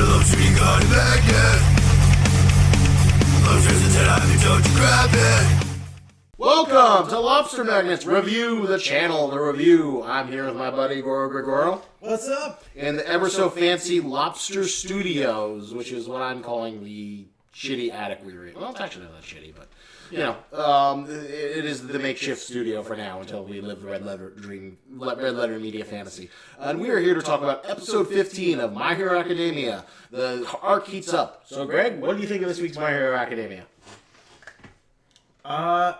Lobster Magnet. Lobster's a 10, I told you grab it. Welcome to Lobster Magnets Review, the channel, the review. I'm here with my buddy Gorogregoro. What's up? In the ever so fancy Lobster Studios, which is what I'm calling the shitty attic we were in. Well, it's actually not that shitty, but you know, it is the makeshift studio for now until we live the Red Letter Media fantasy. And we are here to talk about episode 15 of My Hero Academia. The arc heats up. So, Greg, what do you think of this week's My Hero Academia? I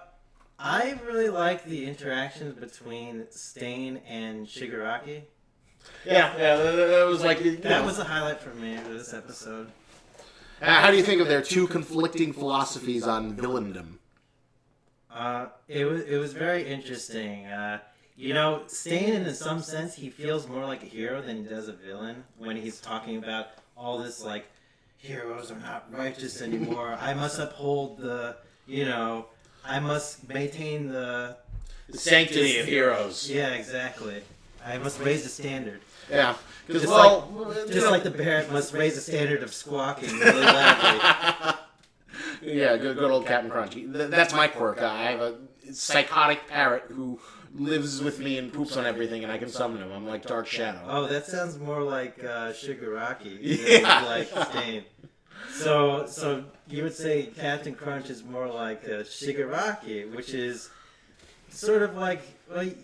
really like the interactions between Stain and Shigaraki. Yeah, that was like that was a highlight for me for this episode. How do you think of their two conflicting philosophies on villaindom? It was very interesting. You know, Stain, in some sense, he feels more like a hero than he does a villain when he's talking about all this, like, heroes are not righteous anymore. I must uphold I must maintain the sanctity of heroes. Yeah, exactly. I must raise the standard. Yeah. Just like the parrot must raise the standard of squawking really loudly. Yeah, good old Captain Crunch. That's my quirk. I have a psychotic parrot who lives with me and poops on everything, and I can summon him. I'm like Dark Shadow. Oh, that sounds more like Shigaraki. Yeah. Like Stain. So you would say Captain Crunch is more like Shigaraki, which is sort of like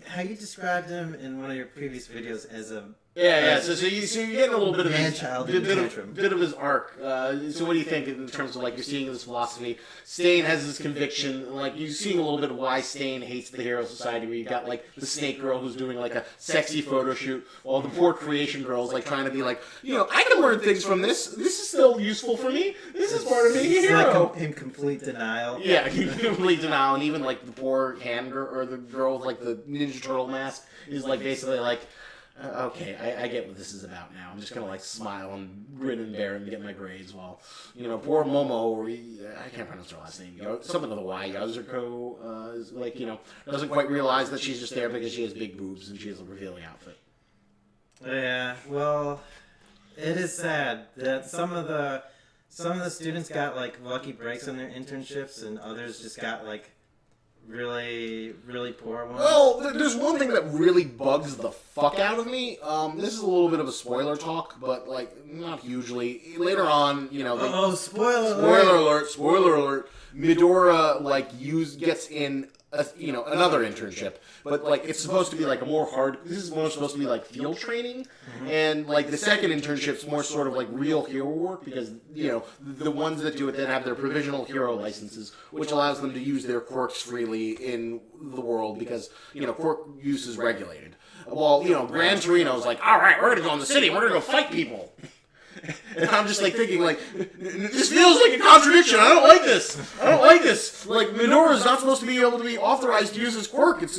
how you described him in one of your previous videos as a So you're getting a little bit of man-child bit of his arc. So what do you think in terms of like you're seeing this philosophy? Stain has this conviction, like you're seeing a little bit of why Stain hates the Hero Society. Where you got like the Snake Girl who's doing like a sexy photo shoot, while the poor Creation Girl's like trying to be like, I can learn things from this. This is still useful for me. This is part of being a hero. Like in complete denial. Yeah, complete denial, and even like the poor hand girl or the girl with like the Ninja Turtle mask is like basically like. Okay, I get what this is about now. I'm just gonna like smile and grin and bear and get my grades while, poor Momo, I can't pronounce her last name, something with a Y, Yazuko, is like, doesn't quite realize that she's just there because she has big boobs and she has a revealing outfit. Yeah, well, it is sad that some of the students got like lucky breaks on their internships and others just got like really, really poor ones. Well, there's one thing that really bugs the fuck out of me. This is a little bit of a spoiler talk, but like not hugely. Later on, spoiler alert. Midora gets in another internship, but like it's supposed to be like a more hard. This is more supposed to be like field training, and like the second internship's more sort of like real hero work because the ones that do it then have their provisional hero licenses, which allows them to use their quirks freely in the world because quirk use is regulated. Well, Gran Torino's like, all right, we're gonna go in the city, we're gonna go fight people. And I'm just like thinking, like, this feels like a contradiction. I don't like this. Like, Minoru's not supposed to be able to be authorized to use his quirk. It's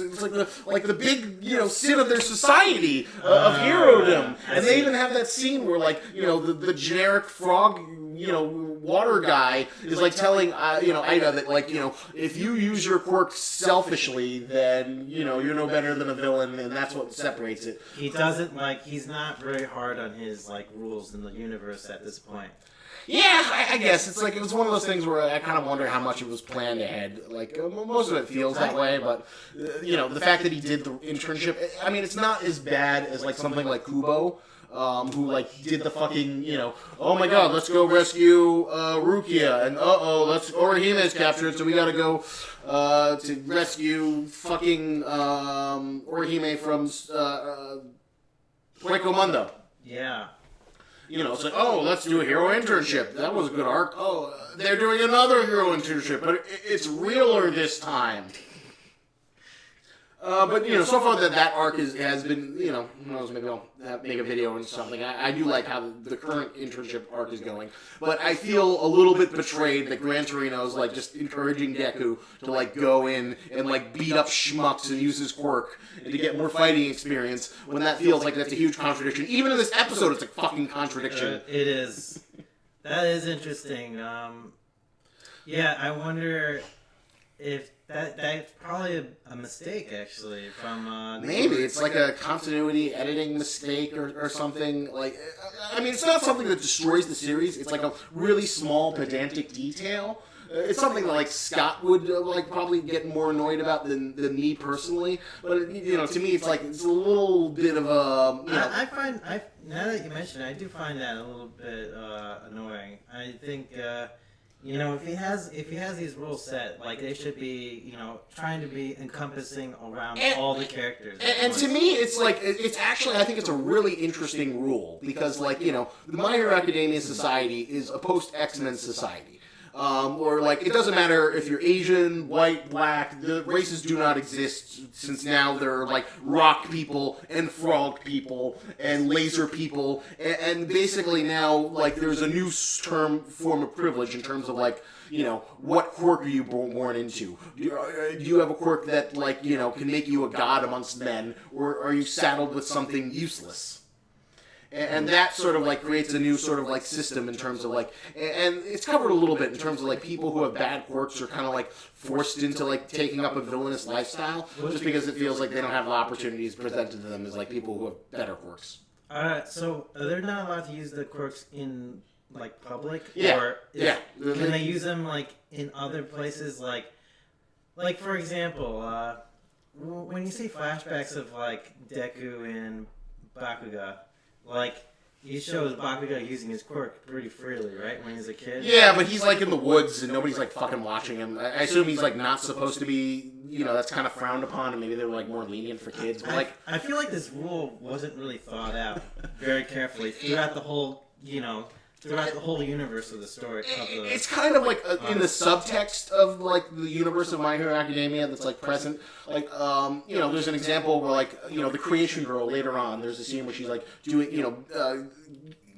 like the big sin of their society of herodom. And they even have that scene where like the generic frog water guy is like telling Ida that like if you use your quirk selfishly, then you're no better than a villain, and that's what separates it. He doesn't he's not very hard on his like rules in the universe at this point. Yeah, I guess it's like it was one of those things where I kind of wonder how much it was planned ahead. Like most of it feels that way, but the fact that he did the internship, I mean, it's not as bad as like something like Kubo. Who like did the fucking oh my god, let's go rescue Rukia, and let's Orihime's captured, so we gotta go to rescue fucking Orihime from Hueco Mundo. Yeah. It's like, let's do a hero internship. That was a good arc. They're doing another hero internship, but it's realer this time. But so far that arc has been, who knows, maybe I'll make a video or something. I do like how the current internship arc is going, but I feel a little bit betrayed that Gran Torino's like just encouraging Deku to like go in and like beat up schmucks and use his quirk and to get more fighting experience when that feels like that's a huge contradiction. Even in this episode, it's a fucking contradiction. It is. That is interesting. Yeah, I wonder if that's probably a mistake actually from. Maybe it's like a continuity editing mistake or something. Like, I mean, it's not something that destroys the series. It's like a really small pedantic detail. It's something that like Scott would like probably get more annoyed about than me personally. But to me, it's like it's a little bit of a. I find now that you mention it, I do find that a little bit annoying. I think if he has these rules set, like they should be trying to be encompassing around all the characters. And to me, it's like it's actually I think it's a really interesting rule because like the My Hero Academia society is a post X-Men society. Or like it doesn't matter if you're Asian, white, black. The races do not exist since now there are like rock people and frog people and laser people, and basically now like there's a new form of privilege in terms of like what quirk are you born into? Do you have a quirk that like can make you a god amongst men, or are you saddled with something useless? And that sort of like creates a new sort of like system in terms of like, and it's covered a little bit in terms of like people who have bad quirks are kind of like forced into like taking up a villainous lifestyle just because it feels like they don't have the opportunities presented to them as like people who have better quirks. So they're not allowed to use the quirks in like public, yeah, or yeah. Can they use them like in other places, like for example, when you see flashbacks of like Deku and Bakuga. Like, he shows Bakuga using his quirk pretty freely, right, when he's a kid? Yeah, but he's, like, in the woods, and nobody's, like, fucking watching him. I assume he's, like, not supposed to be, that's kind of frowned upon, and maybe they were, like, more lenient for kids. But, like, I feel like this rule wasn't really thought out very carefully throughout the whole, throughout the whole universe of the story. It's kind of like in the subtext of like the universe of My Hero Academia that's like present. Like, there's an example where like, the creation girl later on, there's a scene where she's like doing,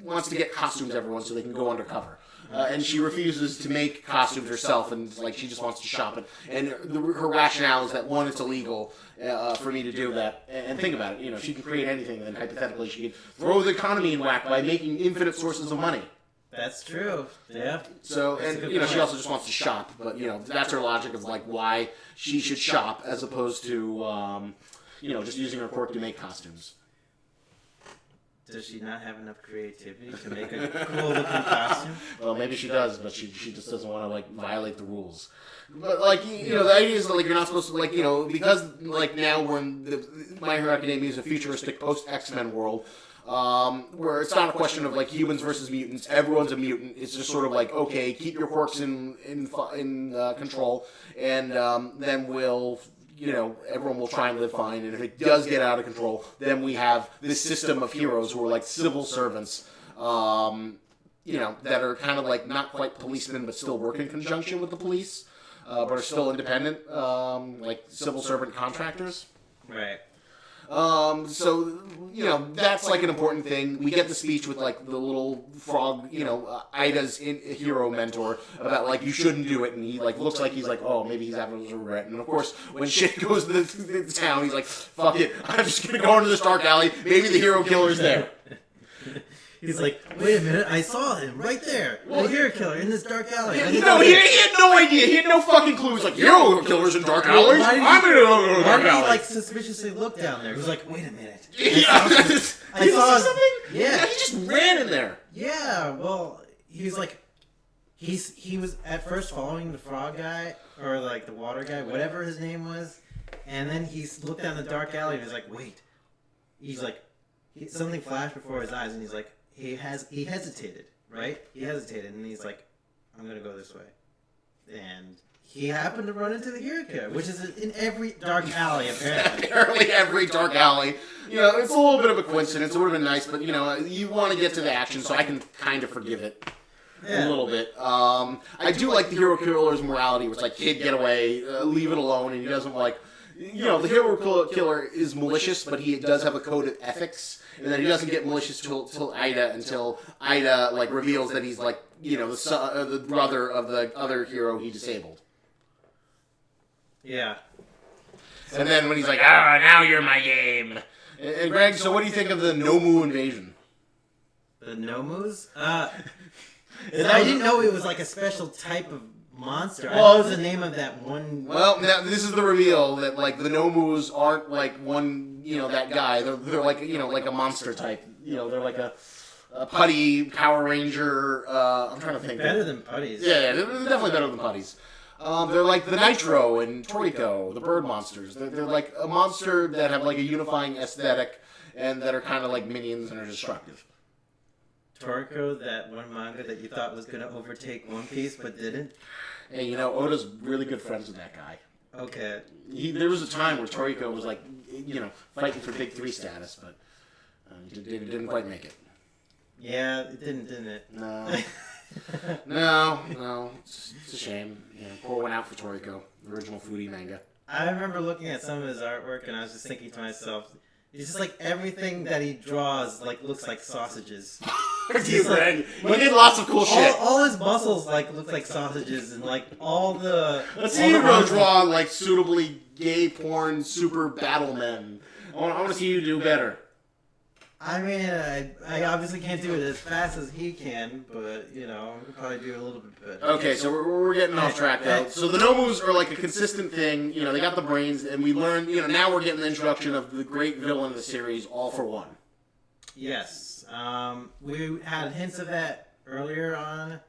wants to get costumes everyone so they can go undercover. And she refuses to make costumes herself, and like she just wants to shop it. And her rationale is that one, it's illegal for me to do that. And think about it, she can create anything, and hypothetically she could throw the economy in whack by making infinite sources of money. That's true. Yeah. So, and she also just wants to shop, but that's her logic of like why she should shop as opposed to just using her quirk to make costumes. Does she not have enough creativity to make a cool looking costume? Well, maybe she does, but she just doesn't want to like violate the rules. But like the idea is that like you're not supposed to like because like now we're in the My Hero Academia is a futuristic post X-Men world. Where it's not a question of like humans versus mutants. Everyone's a mutant. It's just sort of like, okay, keep your quirks in control, and then we'll everyone will try and live fine. And if it does get out of control, then we have this system of heroes who are like civil servants, that are kind of like not quite policemen but still work in conjunction with the police, but are still independent, like civil servant contractors. Right. So, that's like an important thing. We get the speech with like the little frog, Ida's hero mentor about like, you shouldn't do it. And he like looks like he's like, oh, maybe he's having a regret. And of course, when shit goes to the town, he's like, fuck it. I'm just going to go into this dark alley. Maybe the hero killer's there. He's like, wait a minute, I saw him right there. The hero killer in this dark alley. He had no idea. He had no fucking clue. He's like, hero killers in dark alleys? I'm going to go to a dark alley. Why did he like suspiciously look down there? He's like, wait a minute. I saw something? Yeah. He just ran in there. Yeah, well, he was like, he was at first following the frog guy, or like the water guy, whatever his name was, and then he looked down the dark alley and he's like, wait. He's like, something flashed before his eyes and he's like, he hesitated, right? He hesitated, and he's like, I'm going to go this way. And he happened to run into the hero killer, which is in every dark alley, apparently. Apparently every dark alley. It's a little bit of a coincidence. It would have been nice, but, you want to get to the action, so I can kind of forgive it. A little bit. I do like the hero killer's morality, where it's like, kid, get away, leave it alone, and he doesn't like... the hero killer is malicious, but he does have a code of ethics. And then he doesn't get malicious until Ida like reveals that he's like the brother of the other hero he disabled. Yeah. And then when he's like, now you're my game. And Greg, so what do you think of the Nomu invasion? The Nomus? I didn't know it was like a special type of monster. Well, I know the name of that one. Well, now this is the reveal that like the Nomus aren't like one, that guy. They're like like a monster type. They're like a putty Power Ranger. I'm trying to think. Better than putties. Yeah, they're definitely better than putties. They're like the Nitro and Toriko, the bird monsters. They're like a monster that have like a unifying aesthetic and that are kind of like minions and are destructive. Toriko, that one manga that you thought was going to overtake One Piece but didn't? Hey, Oda's really good friends with that guy. Okay. There was a time where Toriko was like, fighting for Big 3 status, but didn't quite make it. Yeah, it didn't it? No. No. It's a shame. Pour one out for Toriko, the original foodie manga. I remember looking at some of his artwork and I was just thinking to myself, it's just like everything that he draws like looks like sausages. He did lots of cool shit. All his muscles like look like sausages, and like all the. Let's see you go draw like suitably gay porn super battle men. I want to see you do better. I mean, I obviously can't do it as fast as he can, but I could probably do a little bit better. Okay, so we're getting off track though. So the Nomus are like a consistent thing. They got the brains, and we learn. Now we're getting the introduction of the great villain of the series, All for One. Yes, we had hints of that earlier on.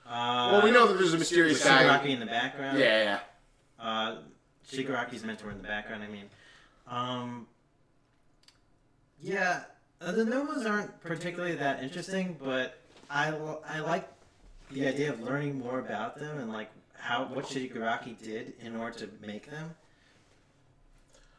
Well, we know that there's a mysterious guy. Shigaraki in the background. Yeah. Shigaraki's mentor in the background. I mean, yeah. The Nomas aren't particularly that interesting, but I like the idea of learning more about them and like what Shigaraki did in order to make them.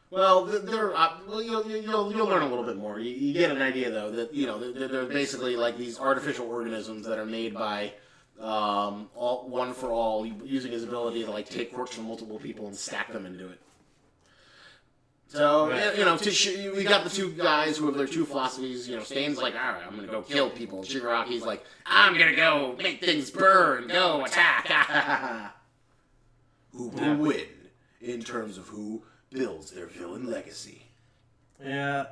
Well, you'll learn a little bit more. You get an idea though that they're basically like these artificial organisms that are made by one for all, using his ability to like take quirks from multiple people and stack them into it. So, we got the two guys who have their two philosophies. Stain's like, all right, I'm going to go kill people. Shigaraki's like, I'm going to go make things burn, go attack. Who will win in terms of who builds their villain legacy? Yeah,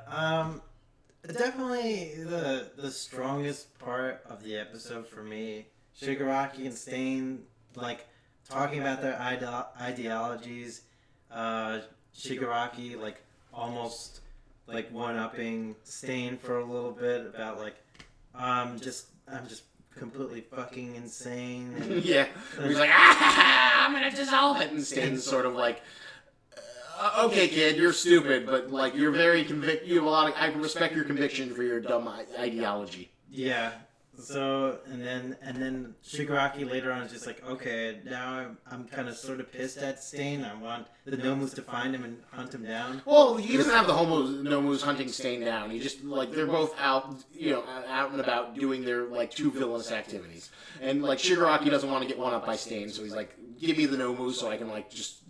definitely the strongest part of the episode for me. Shigaraki and Stain, like, talking about their ideologies. Shigaraki, like, almost, like, one-upping Stain for a little bit about, like, I'm just completely fucking insane. And, yeah. He's like, I'm gonna dissolve it. And Stain's sort of like, okay, kid, you're stupid, but, like, you're very convict. You have a lot of. I respect your conviction for your dumb ideology. Yeah. So and then Shigaraki later on is just like, okay, now I'm kind of sort of pissed at Stain. I want the Nomus to find him and hunt him down. Well, he doesn't have the Nomus hunting Stain down. He just like they're both out, out and about doing their like two villainous activities. And like Shigaraki doesn't want to get one up by Stain, so he's like, give me the Nomus so I can like just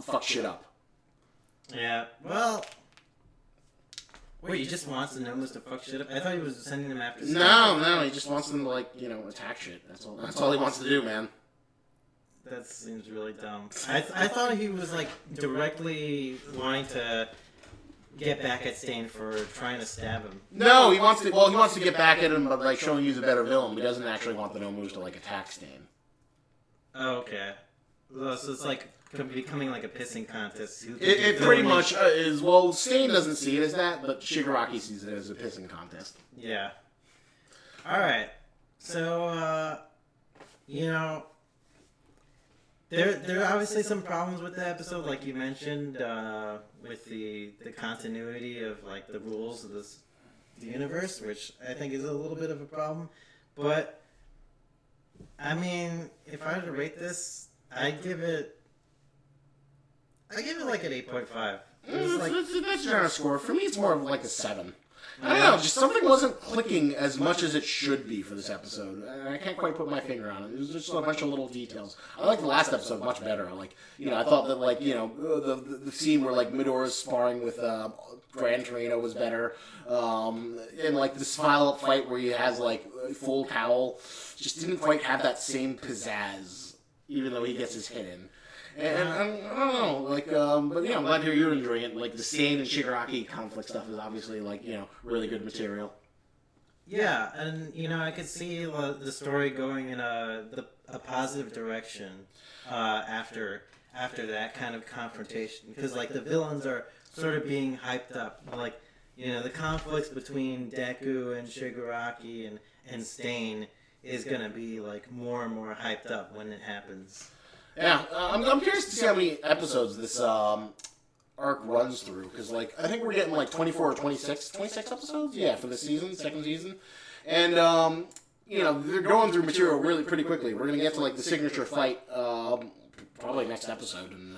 fuck shit up. Yeah. Well. Wait, he just wants the Nomus to fuck shit up? I thought he was sending them after Stain. No, he just wants them to, like, attack shit. That's all he wants to do, man. That seems really dumb. I thought he was, like, directly wanting to get back at Stain for trying to stab him. No, he wants to get back at him, but, like, showing he's a better villain. He doesn't actually want the Nomus to, like, attack Stain. Oh, okay. So it's, like, becoming like a pissing contest. It pretty much is. Well, Stain doesn't see it as that, but Shigaraki sees it as a pissing contest. Yeah. All right. So, there are obviously some problems with the episode, like you mentioned, with the continuity of like the rules of the universe, which I think is a little bit of a problem. But I mean, if I were to rate this, I'd give it like an 8.5. That's a generous score. For me, it's more of like a 7. I don't know, just something wasn't clicking as much as it should be for this episode. I can't quite put my finger on it. It was just a bunch of little details. I like the last episode much better. I thought that, the scene where, Midora's sparring with Gran Torino was better. And, this follow-up fight where he has, full cowl just didn't quite have that same pizzazz, even though he gets his hit in. And I don't know, but I'm glad to hear you're enjoying it. The Stain and Shigaraki conflict stuff is obviously, really good material. Yeah, and I could see the story going in a positive direction after that kind of confrontation, because like the villains are sort of being hyped up, like the conflicts between Deku and Shigaraki and Stain is gonna be like more and more hyped up when it happens. Yeah, I'm curious to see how many episodes this arc runs through, because like I think we're getting like 24 or 26 episodes, yeah, for the second season, and they're going through material really pretty quickly. We're gonna get to like the signature fight probably next episode, and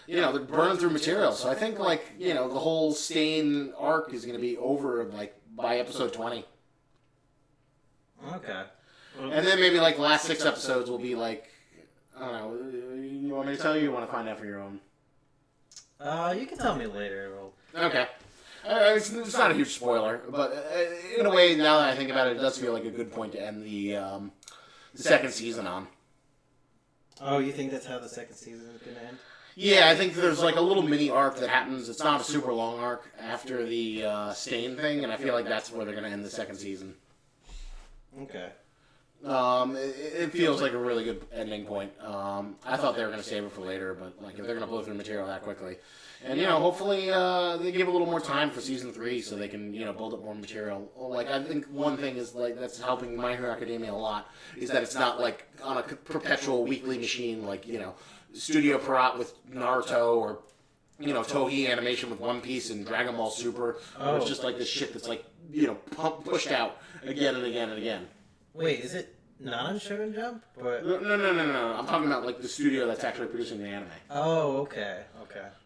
they're burning through material. So I think like the whole Stain arc is gonna be over like by episode 20. Okay. And then maybe like the last 6 episodes will be like, I don't know. You want me to tell you? Or you want to find out for your own? You can tell me later. Okay. It's not a huge spoiler, but in a way, now that I think about it, it does feel like a good point to end the second season on. Oh, you think that's how the second season is going to end? Yeah, I think there's like a little mini arc that happens. It's not a super long arc after the Stain thing, and I feel like that's where they're going to end the second season. Okay. It feels like a really good ending point. I thought they were going to save it for later, but like if they're going to blow through material that quickly, and hopefully they give a little more time for season 3 so they can build up more material. Like I think one thing is like that's helping My Hero Academia a lot is that it's not like on a perpetual weekly machine like Studio Pierrot with Naruto or Toei Animation with One Piece and Dragon Ball Super. Where it's just like this shit that's like pushed out again and again and again. Wait, is it not on Shonen Jump? Or... No. I'm talking about like the studio that's actually producing the anime. Oh, okay.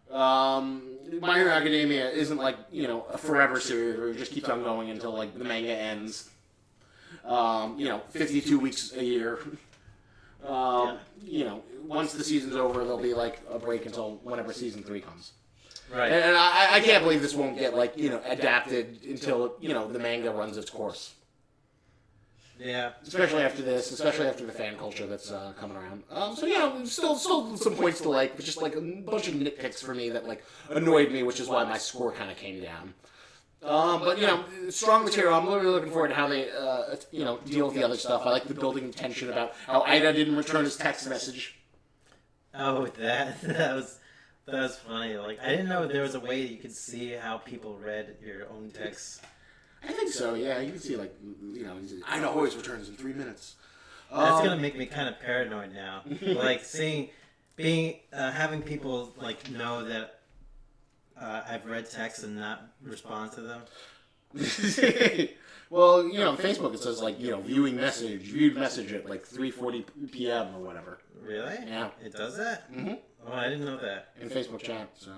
My Hero Academia isn't like a forever series where it just keeps on going until like the manga ends. 52 weeks a year. Once the season's over, there'll be like a break until whenever season 3 comes. Right. And I can't believe this won't get like adapted until the manga runs its course. Yeah. Especially after this, especially after the fan culture that's coming around. Still some points to like, but just like a bunch of nitpicks for me that like annoyed me, which is why my score kind of came down. But strong material. I'm really looking forward to how they deal with the other stuff. I like the building tension about how Ida didn't return his text message. Oh, that was funny. Like I didn't know there was a way you could see how people read your own texts. I think so, yeah. You can see, like, I know always returns in 3 minutes. That's gonna make me kind of paranoid now. Like having people like know that I've read texts and not respond to them. Well, on Facebook it says like viewed message at like 3:40 p.m. or whatever. Really? Yeah. It does that? Mm-hmm. Oh, I didn't know that. In Facebook chat, so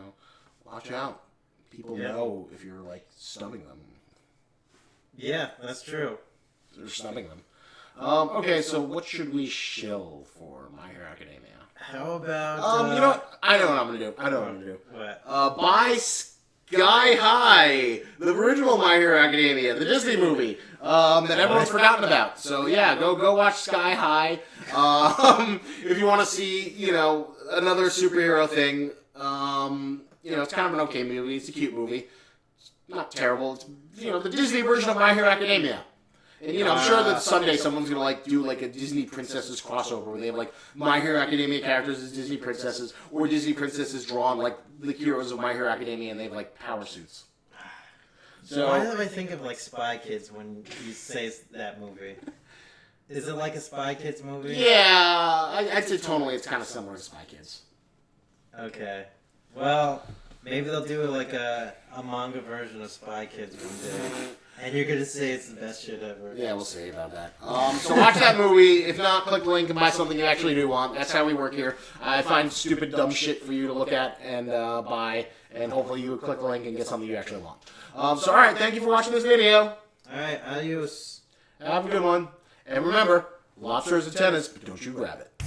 watch out. People know if you're like stubbing them. Yeah, that's true. They're snubbing them. Okay, so what should we shill for My Hero Academia? How about... you know what? I know what I'm going to do. What? Buy Sky High, the original My Hero Academia, the Disney movie that everyone's forgotten about. So yeah, go watch Sky High. If you want to see, another superhero thing, it's kind of an okay movie. It's a cute movie. Not terrible. It's the Disney version of My Hero Academia. And I'm sure that someday someone's gonna like do like a Disney princesses crossover where they have like My Hero Academia characters as Disney princesses, or Disney princesses drawn like the heroes of My Hero Academia, and they have like power suits. So why do I think of like Spy Kids when you say that movie? Is it like a Spy Kids movie? Yeah, I'd say tonally it's kind of similar to Spy Kids. Okay. Well, maybe they'll do like a manga version of Spy Kids one day. And you're going to say it's the best shit ever. Yeah, we'll see about that. So watch that movie. If not, click the link and buy something you actually do want. That's how we work here. I find stupid, dumb shit for you to look at and buy. And hopefully you click the link and get something you actually want. So, alright, thank you for watching this video. Alright, adios. Have a good one. And remember, lobster is a tennis, but don't you grab it.